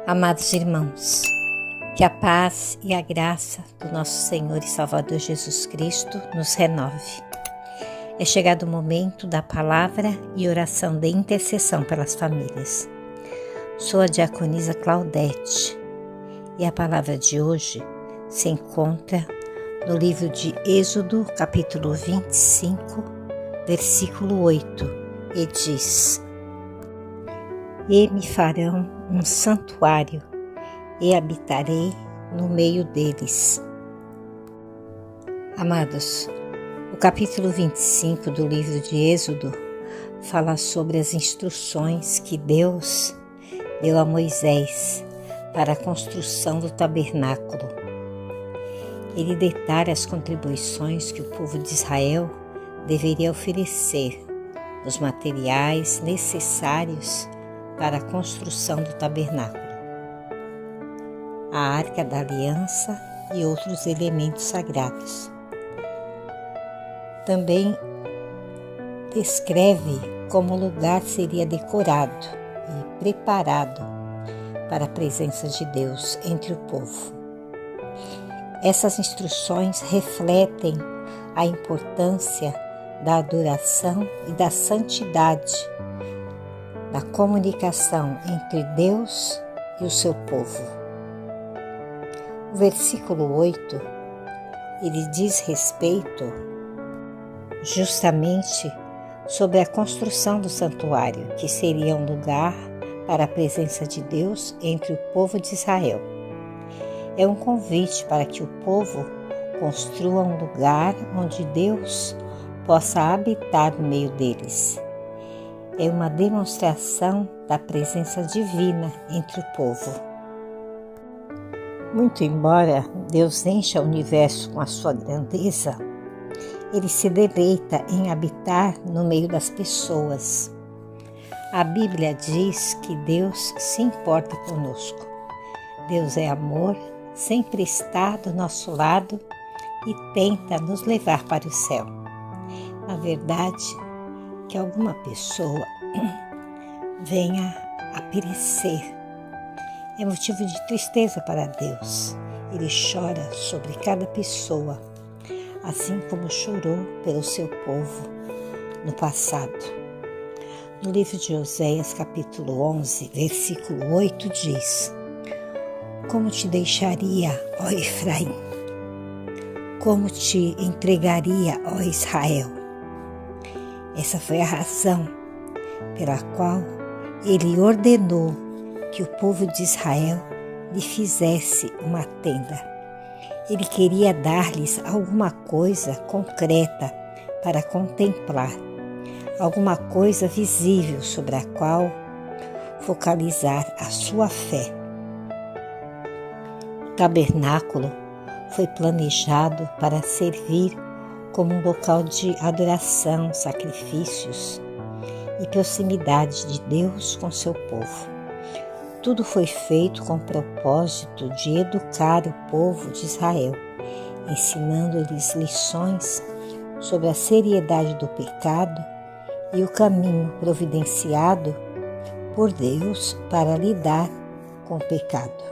Amados irmãos, que a paz e a graça do nosso Senhor e Salvador Jesus Cristo nos renove. É chegado o momento da palavra e oração de intercessão pelas famílias. Sou a diaconisa Claudete e a palavra de hoje se encontra no livro de Êxodo, capítulo 25, versículo 8, e diz: E me farão um santuário, e habitarei no meio deles. Amados, o capítulo 25 do livro de Êxodo fala sobre as instruções que Deus deu a Moisés para a construção do tabernáculo. Ele detalha as contribuições que o povo de Israel deveria oferecer, os materiais necessários para a construção do tabernáculo, a Arca da Aliança e outros elementos sagrados. Também descreve como o lugar seria decorado e preparado para a presença de Deus entre o povo. Essas instruções refletem a importância da adoração e da santidade, da comunicação entre Deus e o seu povo. O versículo 8, ele diz respeito justamente sobre a construção do santuário, que seria um lugar para a presença de Deus entre o povo de Israel. É um convite para que o povo construa um lugar onde Deus possa habitar no meio deles. É uma demonstração da presença divina entre o povo. Muito embora Deus encha o universo com a sua grandeza, Ele se deleita em habitar no meio das pessoas. A Bíblia diz que Deus se importa conosco. Deus é amor, sempre está do nosso lado e tenta nos levar para o céu. Na verdade, que alguma pessoa venha a perecer é motivo de tristeza para Deus. Ele chora sobre cada pessoa, assim como chorou pelo seu povo no passado. No livro de Oséias, capítulo 11, versículo 8, diz: Como te deixaria, ó Efraim? Como te entregaria, ó Israel? Essa foi a razão pela qual ele ordenou que o povo de Israel lhe fizesse uma tenda. Ele queria dar-lhes alguma coisa concreta para contemplar, alguma coisa visível sobre a qual focalizar a sua fé. O tabernáculo foi planejado para servir como um local de adoração, sacrifícios e proximidade de Deus com seu povo. Tudo foi feito com o propósito de educar o povo de Israel, ensinando-lhes lições sobre a seriedade do pecado e o caminho providenciado por Deus para lidar com o pecado.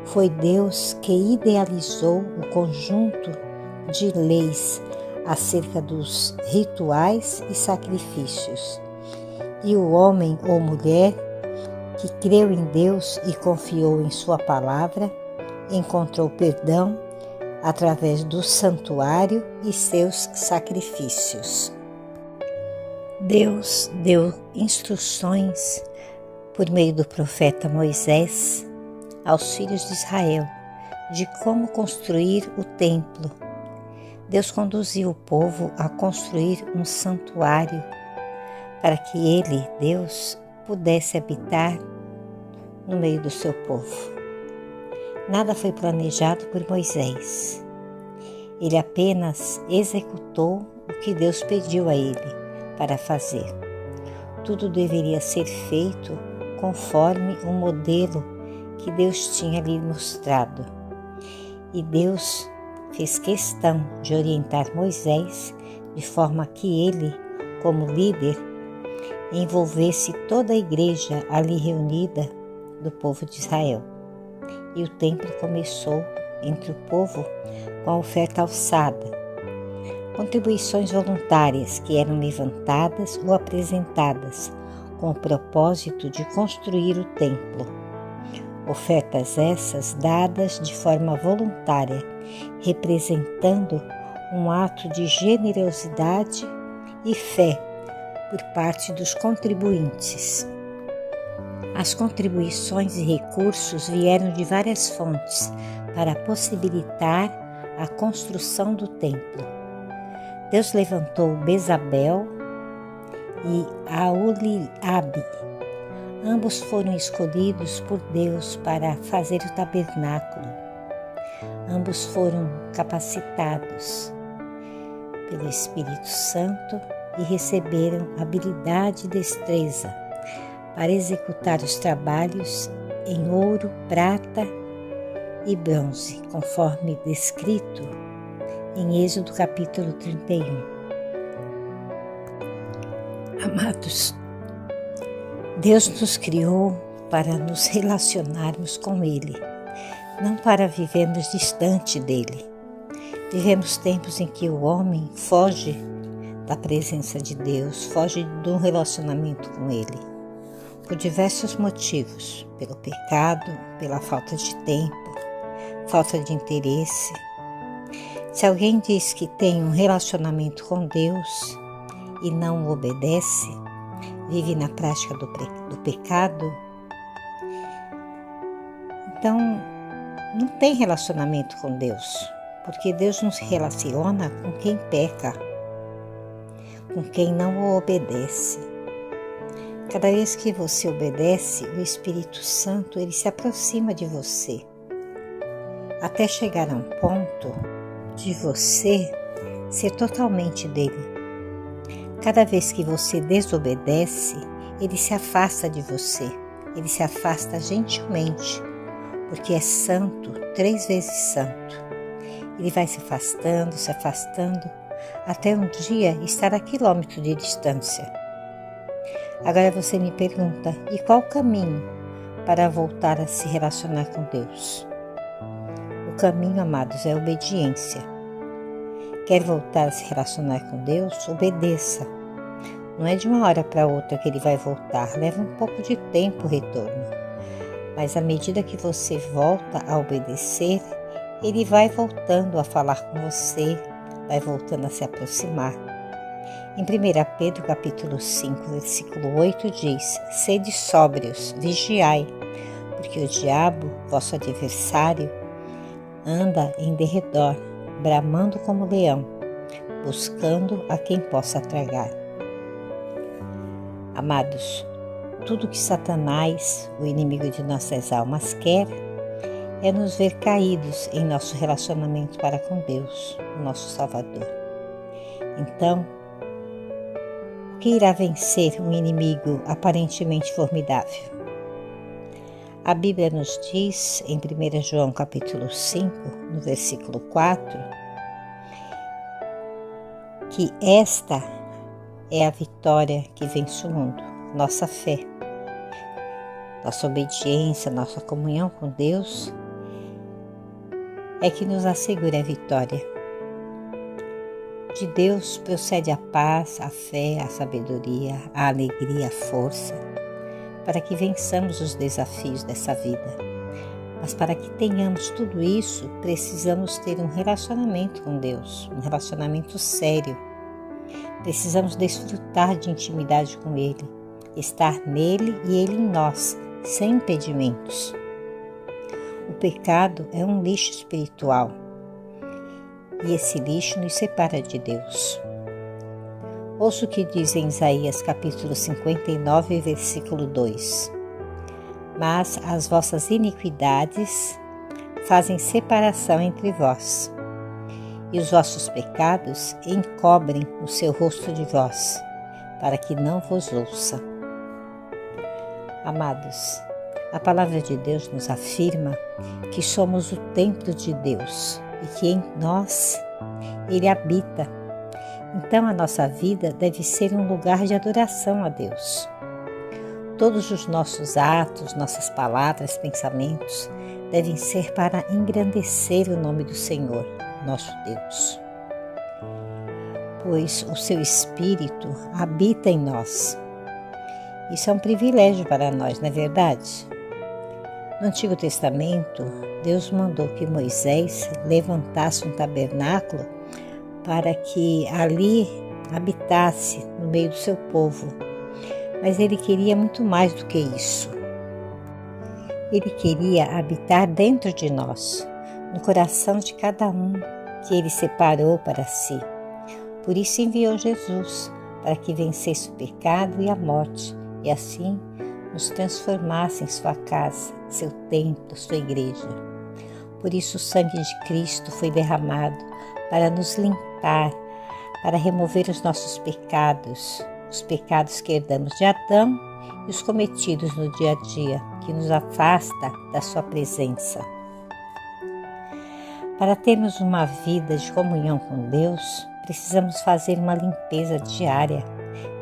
Foi Deus que idealizou o conjunto de leis acerca dos rituais e sacrifícios, e o homem ou mulher que creu em Deus e confiou em sua palavra encontrou perdão através do santuário e seus sacrifícios. Deus deu instruções por meio do profeta Moisés aos filhos de Israel de como construir o templo. Deus conduziu o povo a construir um santuário para que ele, Deus, pudesse habitar no meio do seu povo. Nada foi planejado por Moisés. Ele apenas executou o que Deus pediu a ele para fazer. Tudo deveria ser feito conforme o modelo que Deus tinha lhe mostrado. E Deus fez questão de orientar Moisés de forma que ele, como líder, envolvesse toda a igreja ali reunida do povo de Israel. E o templo começou entre o povo com a oferta alçada, contribuições voluntárias que eram levantadas ou apresentadas com o propósito de construir o templo. Ofertas essas dadas de forma voluntária, representando um ato de generosidade e fé por parte dos contribuintes. As contribuições e recursos vieram de várias fontes para possibilitar a construção do templo. Deus levantou Bezabel e Aholiabe. Ambos foram escolhidos por Deus para fazer o tabernáculo. Ambos foram capacitados pelo Espírito Santo e receberam habilidade e destreza para executar os trabalhos em ouro, prata e bronze, conforme descrito em Êxodo capítulo 31. Amados, Deus nos criou para nos relacionarmos com Ele, não para vivermos distante dEle. Vivemos tempos em que o homem foge da presença de Deus, foge do relacionamento com Ele, por diversos motivos, pelo pecado, pela falta de tempo, falta de interesse. Se alguém diz que tem um relacionamento com Deus e não o obedece, vive na prática do pecado, então não tem relacionamento com Deus, porque Deus não se relaciona com quem peca, com quem não o obedece. Cada vez que você obedece, o Espírito Santo ele se aproxima de você, até chegar a um ponto de você ser totalmente dele. Cada vez que você desobedece, ele se afasta de você, ele se afasta gentilmente, porque é santo, 3 vezes santo. Ele vai se afastando, até um dia estar a quilômetros de distância. Agora você me pergunta, e qual o caminho para voltar a se relacionar com Deus? O caminho, amados, é a obediência. Quer voltar a se relacionar com Deus? Obedeça. Não é de uma hora para outra que ele vai voltar, leva um pouco de tempo o retorno. Mas à medida que você volta a obedecer, ele vai voltando a falar com você, vai voltando a se aproximar. Em 1 Pedro capítulo 5, versículo 8 diz: Sede sóbrios, vigiai, porque o diabo, vosso adversário, anda em derredor, bramando como leão, buscando a quem possa tragar. Amados, tudo que Satanás, o inimigo de nossas almas, quer é nos ver caídos em nosso relacionamento para com Deus, o nosso Salvador. Então, o que irá vencer um inimigo aparentemente formidável? A Bíblia nos diz, em 1 João capítulo 5, no versículo 4, que esta é a vitória que vence o mundo, nossa fé, nossa obediência, nossa comunhão com Deus é que nos assegura a vitória. De Deus procede a paz, a fé, a sabedoria, a alegria, a força, para que vençamos os desafios dessa vida. Mas para que tenhamos tudo isso, precisamos ter um relacionamento com Deus, um relacionamento sério. Precisamos desfrutar de intimidade com Ele, estar nele e Ele em nós, sem impedimentos. O pecado é um lixo espiritual e esse lixo nos separa de Deus. Ouça o que diz em Isaías capítulo 59, versículo 2. Mas as vossas iniquidades fazem separação entre vós, e os vossos pecados encobrem o seu rosto de vós, para que não vos ouça. Amados, a palavra de Deus nos afirma que somos o templo de Deus e que em nós Ele habita. Então a nossa vida deve ser um lugar de adoração a Deus. Todos os nossos atos, nossas palavras, pensamentos devem ser para engrandecer o nome do Senhor, nosso Deus. Pois o seu Espírito habita em nós. Isso é um privilégio para nós, não é verdade? No Antigo Testamento, Deus mandou que Moisés levantasse um tabernáculo para que ali habitasse no meio do seu povo. Mas ele queria muito mais do que isso. Ele queria habitar dentro de nós, no coração de cada um que ele separou para si. Por isso enviou Jesus, para que vencesse o pecado e a morte, e assim nos transformasse em sua casa, seu templo, sua igreja. Por isso o sangue de Cristo foi derramado para nos limpar, para remover os nossos pecados, os pecados que herdamos de Adão e os cometidos no dia a dia, que nos afasta da sua presença. Para termos uma vida de comunhão com Deus, precisamos fazer uma limpeza diária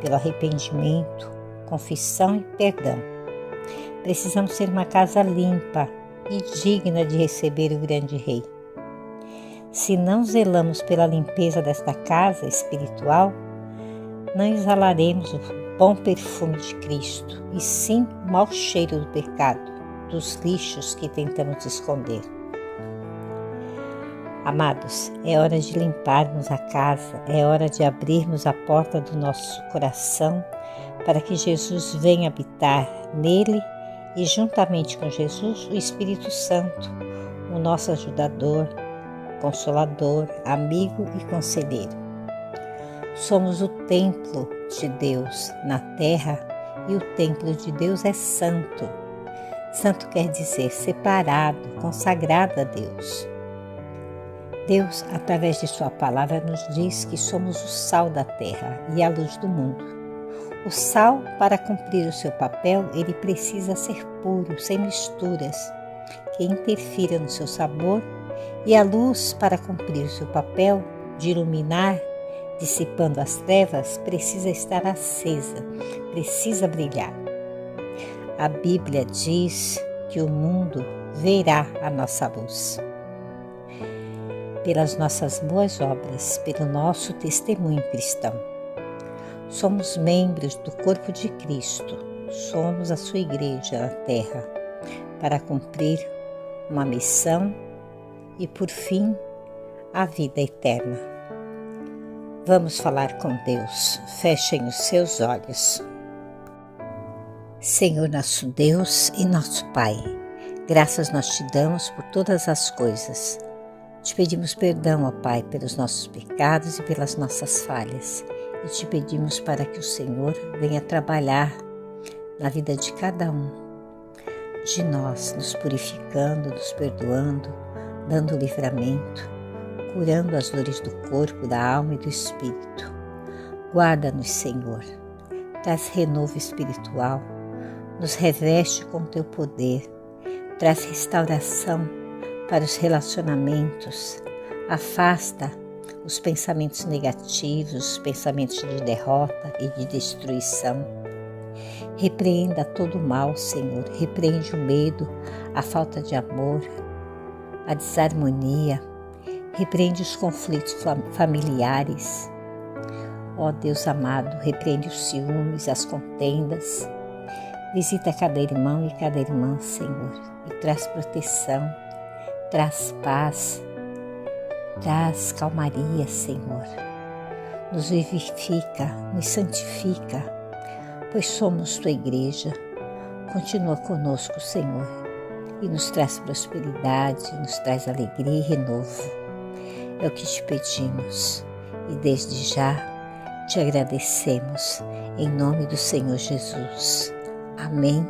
pelo arrependimento, confissão e perdão. Precisamos ser uma casa limpa e digna de receber o grande Rei. Se não zelamos pela limpeza desta casa espiritual, não exalaremos o bom perfume de Cristo, e sim o mau cheiro do pecado, dos lixos que tentamos esconder. Amados, é hora de limparmos a casa, é hora de abrirmos a porta do nosso coração para que Jesus venha habitar nele e, juntamente com Jesus, o Espírito Santo, o nosso ajudador, consolador, amigo e conselheiro. Somos o templo de Deus na terra e o templo de Deus é santo. Santo quer dizer separado, consagrado a Deus. Deus, através de sua palavra, nos diz que somos o sal da terra e a luz do mundo. O sal, para cumprir o seu papel, ele precisa ser puro, sem misturas, que interfiram no seu sabor, e a luz, para cumprir o seu papel de iluminar, dissipando as trevas, precisa estar acesa, precisa brilhar. A Bíblia diz que o mundo verá a nossa luz. Pelas nossas boas obras, pelo nosso testemunho cristão. Somos membros do corpo de Cristo, somos a sua igreja na terra, para cumprir uma missão e, por fim, a vida eterna. Vamos falar com Deus, fechem os seus olhos. Senhor nosso Deus e nosso Pai, graças nós te damos por todas as coisas. Te pedimos perdão, ó Pai, pelos nossos pecados e pelas nossas falhas. E te pedimos para que o Senhor venha trabalhar na vida de cada um de nós, nos purificando, nos perdoando, dando livramento, curando as dores do corpo, da alma e do espírito. Guarda-nos, Senhor, traz renovo espiritual, nos reveste com teu poder, traz restauração para os relacionamentos, afasta os pensamentos negativos, os pensamentos de derrota e de destruição. Repreenda todo o mal, Senhor, repreende o medo, a falta de amor, a desarmonia, repreende os conflitos familiares. Ó Deus amado, repreende os ciúmes, as contendas. Visita cada irmão e cada irmã, Senhor, e traz proteção, traz paz, traz calmaria, Senhor. Nos vivifica, nos santifica, pois somos tua igreja. Continua conosco, Senhor, e nos traz prosperidade, nos traz alegria e renovo. É o que te pedimos e desde já te agradecemos, em nome do Senhor Jesus. Amém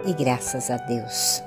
e graças a Deus.